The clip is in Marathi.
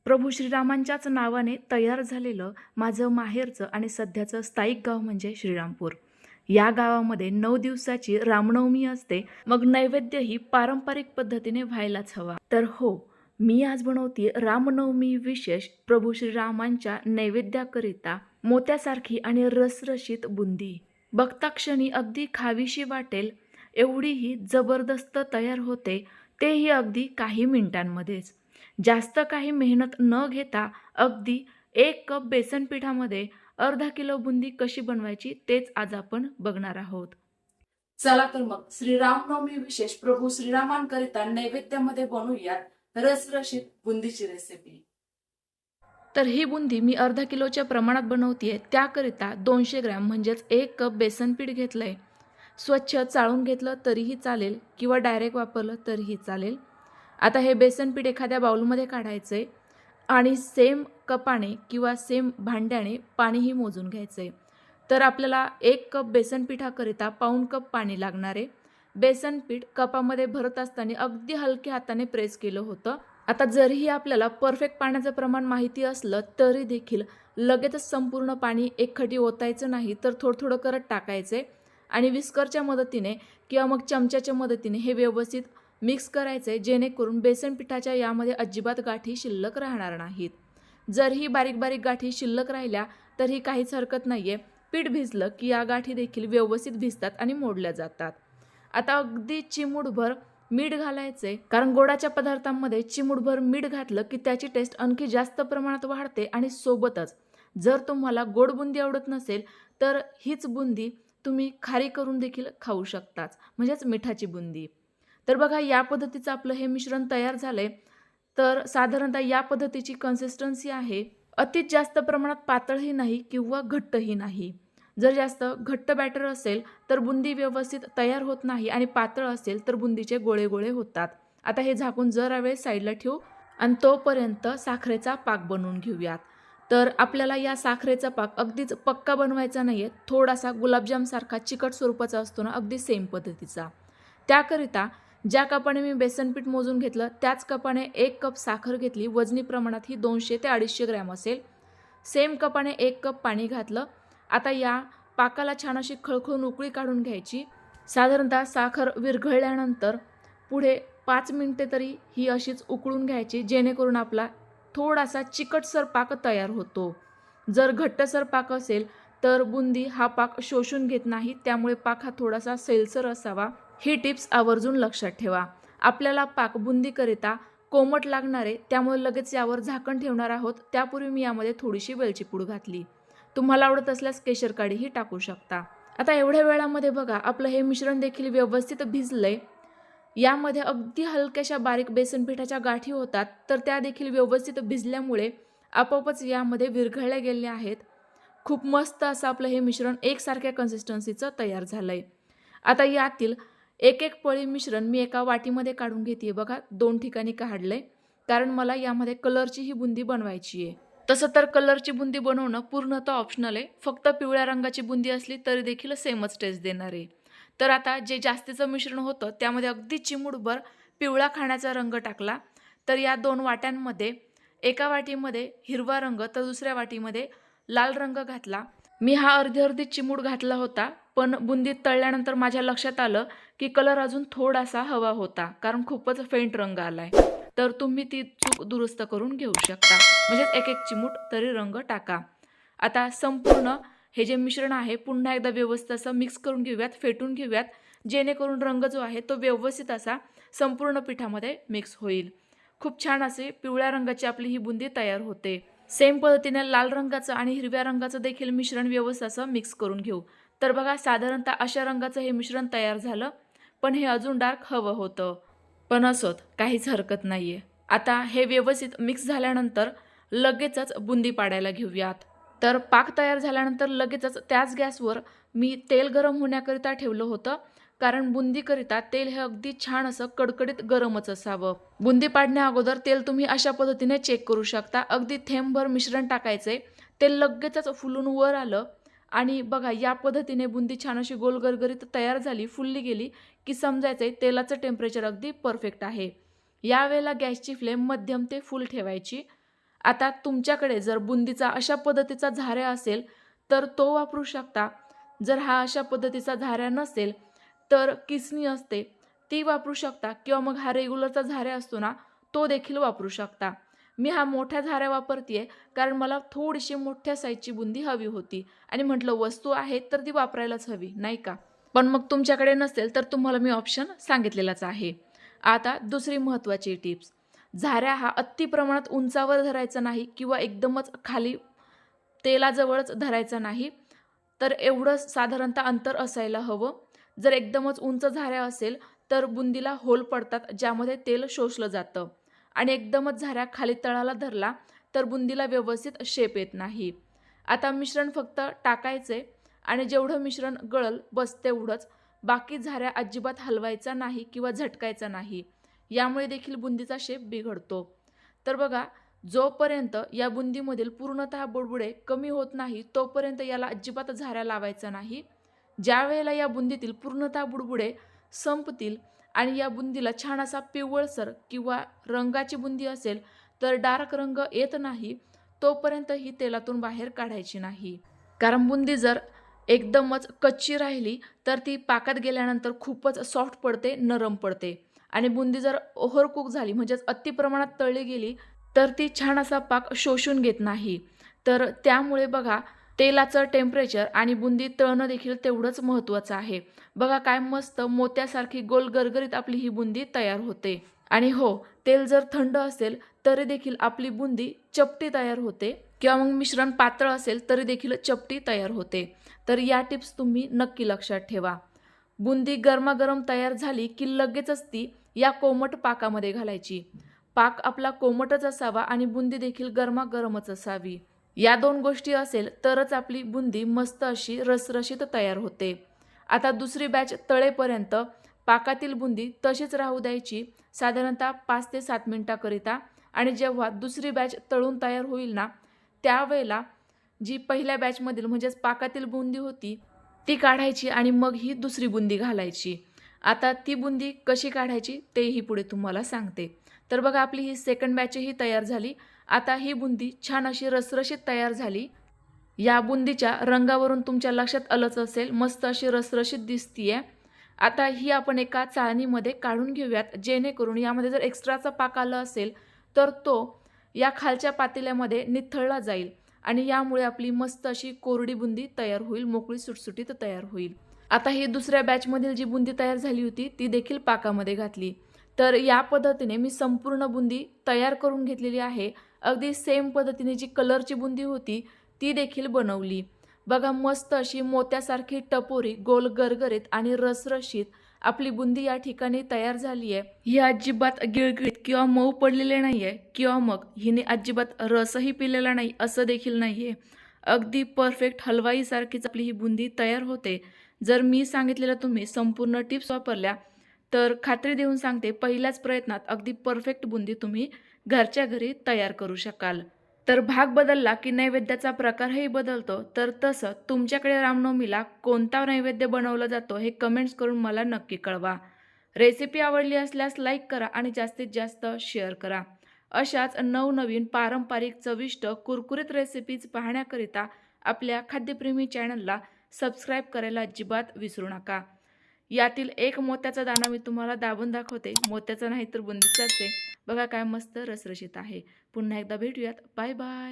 प्रभू श्रीरामांच्याच नावाने तयार झालेलं माझं माहेरचं आणि सध्याचं स्थायिक गाव म्हणजे श्रीरामपूर. या गावामध्ये 9 दिवसाची रामनवमी असते. मग नैवेद्यही पारंपरिक पद्धतीने व्हायलाच हवा. तर हो, मी आज बनवते रामनवमी विशेष प्रभू श्रीरामांच्या नैवेद्याकरिता मोत्यासारखी आणि रसरशीत बुंदी. बघता क्षणी अगदी खावीशी वाटेल एवढीही जबरदस्त तयार होते, तेही अगदी काही मिनिटांमध्येच. जास्त काही मेहनत न घेता अगदी 1 कप बेसन पिठामध्ये अर्धा किलो बुंदी कशी बनवायची तेच आज आपण बघणार आहोत. चला तर मग श्रीरामनवमी विशेष प्रभू श्रीरामांकरिता नैवेद्यामध्ये बनवूयात रसरशीत बुंदीची रेसिपी. तर ही बुंदी मी अर्धा किलोच्या प्रमाणात बनवतीये. त्याकरिता 200 ग्रॅम म्हणजेच 1 कप बेसन पीठ घेतलंय. स्वच्छ चाळून घेतलं तरीही चालेल किंवा डायरेक्ट वापरलं तरीही चालेल. आता हे बेसन पीठ एखाद्या बाउलमध्ये काढायचंय आणि सेम कपाने किंवा सेम भांड्याने पाणीही मोजून घ्यायचंय. तर आपल्याला 1 कप बेसन पिठाकरिता पाऊण कप पाणी लागणार आहे. बेसन पीठ कपामध्ये भरत असताना अगदी हलक्या हाताने प्रेस केलं होतं. आता जरीही आपल्याला परफेक्ट पाण्याचं प्रमाण माहिती असलं तरी देखील लगेचच संपूर्ण पाणी एकखटी ओतायचं नाही, तर थोडं थोडं करत टाकायचे आणि विस्करच्या मदतीने किंवा मग चमच्याच्या मदतीने हे व्यवस्थित मिक्स करायचे, जेणेकरून बेसन पिठाच्या यामध्ये अजिबात गाठी शिल्लक राहणार नाहीत. जरही बारीक बारीक गाठी शिल्लक राहिल्या तरीही काहीच हरकत नाहीये. पीठ भिजलं की या गाठी देखील व्यवस्थित भिजतात आणि मोडल्या जातात. आता अगदी चिमूटभर मीठ घालायचे, कारण गोडाच्या पदार्थांमध्ये चिमूटभर मीठ घातलं की त्याची टेस्ट आणखी जास्त प्रमाणात वाढते. आणि सोबतच जर तुम्हाला गोड बुंदी आवडत नसेल तर हीच बुंदी तुम्ही खारी करून देखील खाऊ शकताच, म्हणजेच मिठाची बुंदी. तर बघा, या पद्धतीचं आपलं हे मिश्रण तयार झालंय. तर साधारणतः या पद्धतीची कन्सिस्टन्सी आहे. अतिच जास्त प्रमाणात पातळही नाही किंवा घट्टही नाही. जर जास्त घट्ट बॅटर असेल तर बुंदी व्यवस्थित तयार होत नाही आणि पातळ असेल तर बुंदीचे गोळे गोळे होतात. आता हे झाकून जरा वेळ साईडला ठेवू आणि तोपर्यंत साखरेचा पाक बनवून घेऊयात. तर आपल्याला या साखरेचा पाक अगदीच पक्का बनवायचा नाहीये, थोडासा गुलाबजामसारखा चिकट स्वरूपाचा असतो ना, अगदी सेम पद्धतीचा. त्याकरिता ज्या कपाने मी बेसन पीठ मोजून घेतलं त्याच कपाने 1 कप साखर घेतली. वजनी प्रमाणात ही 200 ते 250 ग्रॅम असेल. सेम कपाने 1 कप पाणी घातलं. आता या पाकाला छान अशी खळखळून उकळी काढून घ्यायची. साधारणतः साखर विरघळल्यानंतर पुढे 5 मिनिटे तरी ही अशीच उकळून घ्यायची, जेणेकरून आपला थोडासा चिकटसर पाक तयार होतो. जर घट्टसर पाक असेल तर बुंदी हा पाक शोषून घेत नाही, त्यामुळे पाक हा थोडासा सैलसर असावा. ही टिप्स आवर्जून लक्षात ठेवा. आपल्याला पाक बुंदीकरिता कोमट लागणार आहे, त्यामुळे लगेच यावर झाकण ठेवणार आहोत. त्यापूर्वी मी यामध्ये थोडीशी वेलची पूड घातली. तुम्हाला आवडत असल्यास केशर काडीही टाकू शकता. आता एवढ्या वेळामध्ये बघा, आपलं हे मिश्रण देखील व्यवस्थित भिजलंय. यामध्ये अगदी हलक्याशा बारीक बेसन पिठाच्या गाठी होतात, तर त्या देखील व्यवस्थित भिजल्यामुळे आपोआपच यामध्ये विरघळल्या गेल्या आहेत. खूप मस्त असं आपलं हे मिश्रण एकसारख्या कन्सिस्टन्सीचं तयार झालंय. आता यातील एक एक पळी मिश्रण मी एका वाटीमध्ये काढून घेते. बघा, 2 ठिकाणी काढलंय, कारण मला यामध्ये कलरची ही बुंदी बनवायची आहे. तसं तर कलरची बुंदी बनवणं पूर्णतः ऑप्शनल आहे. फक्त पिवळ्या रंगाची बुंदी असली तरी देखील सेमच टेस्ट देणार आहे. तर आता जे जास्तीचं मिश्रण होतं त्यामध्ये अगदी चिमूटभर पिवळा खाण्याचा रंग टाकला. तर या 2 वाट्यांमध्ये एका वाटीमध्ये हिरवा रंग तर दुसऱ्या वाटीमध्ये लाल रंग घातला. मी हा अर्धी चिमूट घातला होता, पण बुंदीत तळल्यानंतर माझ्या लक्षात आलं की कलर अजून थोडासा हवा होता, कारण खूपच फेंट रंग आलाय. तर तुम्ही ती चूक दुरुस्त करून घेऊ शकता, म्हणजेच एक चिमूट तरी रंग टाका. आता संपूर्ण हे जे मिश्रण आहे पुन्हा एकदा व्यवस्थित असं मिक्स करून घेऊयात, फेटून घेऊयात, जेणेकरून रंग जो आहे तो व्यवस्थित असा संपूर्ण पिठामध्ये मिक्स होईल. खूप छान असे पिवळ्या रंगाची आपली ही बुंदी तयार होते. सेम पद्धतीने लाल रंगाचं आणि हिरव्या रंगाचं देखील मिश्रण व्यवस्थित असं मिक्स करून घेऊ. तर बघा, साधारणतः अशा रंगाचं हे मिश्रण तयार झालं, पण हे अजून डार्क हवं होतं. पण असोत, काहीच हरकत नाहीये. आता हे व्यवस्थित मिक्स झाल्यानंतर लगेचच बुंदी पाडायला घेऊयात. तर पाक तयार झाल्यानंतर लगेचच त्याच गॅसवर मी तेल गरम होण्याकरिता ठेवलं होतं, कारण बुंदीकरिता तेल हे अगदी छान असं कडकडीत गरमच असावं. बुंदी पाडण्या अगोदर तेल तुम्ही अशा पद्धतीने चेक करू शकता. अगदी थेंबभर मिश्रण टाकायचंय. तेल लगेचच फुलून वर आलं आणि बघा, या पद्धतीने बुंदी छान अशी गोल गरगरीत तयार झाली, फुलली गेली की समजायचंय तेलाचं टेम्परेचर अगदी परफेक्ट आहे. यावेळेला गॅसची फ्लेम मध्यम ते फुल ठेवायची. आता तुमच्याकडे जर बुंदीचा अशा पद्धतीचा झाऱ्या असेल तर तो वापरू शकता. जर हा अशा पद्धतीचा झाऱ्या नसेल तर किसनी असते ती वापरू शकता, किंवा मग हा रेग्युलरचा झाऱ्या असतो ना तो देखील वापरू शकता. मी हा मोठ्या झाऱ्या वापरते कारण मला थोडीशी मोठ्या साईजची बुंदी हवी होती आणि म्हटलं वस्तू आहे तर ती वापरायलाच हवी, नाही का? पण मग तुमच्याकडे नसेल तर तुम्हाला मी ऑप्शन सांगितलेलाच आहे. आता दुसरी महत्त्वाची टिप्स, झाऱ्या हा अति प्रमाणात उंचावर धरायचा नाही किंवा एकदमच खाली तेलाजवळच धरायचा नाही. तर एवढं साधारणतः अंतर असायला हवं. जर एकदमच उंच झाऱ्या असेल तर बुंदीला होल पडतात ज्यामध्ये तेल शोषलं जातं आणि एकदमच झाऱ्या खाली तळाला धरला तर बुंदीला व्यवस्थित शेप येत नाही. आता मिश्रण फक्त टाकायचे आणि जेवढं मिश्रण गळल बस तेवढंच. बाकी झाऱ्या अजिबात हलवायचा नाही किंवा झटकायचा नाही. यामुळे देखील बुंदीचा शेप बिघडतो. तर बघा, जोपर्यंत या बुंदीमधील पूर्णतः बुडबुडे कमी होत नाही तोपर्यंत याला अजिबात झाऱ्या लावायचा नाही. ज्या वेळेला या बुंदीतील पूर्णतः बुडबुडे संपतील आणि या बुंदीला छान असा पिवळसर किंवा रंगाची बुंदी असेल तर डार्क रंग येत नाही तोपर्यंत ही तेलातून बाहेर काढायची नाही. कारण बुंदी जर एकदमच कच्ची राहिली तर ती पाकात गेल्यानंतर खूपच सॉफ्ट पडते, नरम पडते. आणि बुंदी जर ओव्हर कुक झाली म्हणजेच अति प्रमाणात तळली गेली तर ती छान असा पाक शोषून घेत नाही. तर त्यामुळे बघा, तेलाचं टेम्परेचर आणि बुंदी तळणं देखील तेवढंच महत्त्वाचं आहे. बघा काय मस्त मोत्यासारखी गोल गरगरीत आपली ही बुंदी तयार होते. आणि हो, तेल जर थंड असेल तरी देखील आपली बुंदी चपटी तयार होते, किंवा मग मिश्रण पातळ असेल तरी देखील चपटी तयार होते. तर या टिप्स तुम्ही नक्की लक्षात ठेवा. बुंदी गरमागरम तयार झाली की लगेचच ती या कोमट पाकामध्ये घालायची. पाक आपला कोमटच असावा आणि बुंदी देखील गरमागरमच असावी. या दोन गोष्टी असेल तरच आपली बुंदी मस्त अशी रसरशीत तयार होते. आता दुसरी बॅच तळेपर्यंत पाकातील बुंदी तशीच राहू द्यायची साधारणतः 5 ते 7 मिनिटाकरिता. आणि जेव्हा दुसरी बॅच तळून तयार होईल ना त्यावेळेला जी पहिल्या बॅचमधील म्हणजेच पाकातील बुंदी होती ती काढायची आणि मग ही दुसरी बुंदी घालायची. आता ती बुंदी कशी काढायची तेही पुढे तुम्हाला सांगते. तर बघा, आपली ही सेकंड बॅचही तयार झाली. आता ही बुंदी छान अशी रसरशीत तयार झाली. या बुंदीच्या रंगावरून तुमच्या लक्षात आलंच असेल, मस्त अशी रसरशीत दिसतीये. आता ही आपण एका चाळणीमध्ये काढून घेऊयात जेणेकरून यामध्ये जर एक्स्ट्राचा पाक आला असेल तर तो या खालच्या पातेल्यामध्ये निथळला जाईल आणि यामुळे आपली मस्त अशी कोरडी बुंदी तयार होईल, मोकळी सुटसुटीत तयार होईल. आता ही दुसऱ्या बॅचमधील जी बुंदी तयार झाली होती ती देखील पाकामध्ये घातली. तर या पद्धतीने मी संपूर्ण बुंदी तयार करून घेतलेली आहे. अगदी सेम पद्धतीने जी कलरची बुंदी होती ती देखील बनवली. बघा, मस्त अशी मोत्यासारखी टपोरी गोल गरगरीत आणि रसरशीत आपली बुंदी या ठिकाणी तयार झाली आहे. ही अजिबात गिळगिळीत किंवा मऊ पडलेली नाही आहे, किंवा मग हिने अजिबात रसही पिलेला नाही असं देखील नाही आहे. अगदी परफेक्ट हलवाईसारखीच आपली ही बुंदी तयार होते. जर मी सांगितलेल्या तुम्ही संपूर्ण टिप्स वापरल्या तर खात्री देऊन सांगते पहिल्याच प्रयत्नात अगदी परफेक्ट बुंदी तुम्ही घरच्या घरी तयार करू शकाल. तर भाग बदलला की नैवेद्याचा प्रकारही बदलतो. तर तसं तुमच्याकडे रामनवमीला कोणता नैवेद्य बनवला जातो हे कमेंट्स करून मला नक्की कळवा. रेसिपी आवडली असल्यास लाईक करा आणि जास्तीत जास्त शेअर करा. अशाच नवनवीन पारंपरिक चविष्ट कुरकुरीत रेसिपीज पाहण्याकरिता आपल्या खाद्यप्रेमी चॅनलला सबस्क्राईब करायला अजिबात विसरू नका. यातील एक मोत्याचा दाणा मी तुम्हाला दाबून दाखवते. मोत्याचा नाही तर बुंदीचाच आहे. बघा काय मस्त रसरशीत आहे. पुन्हा एकदा भेटूयात. Bye bye.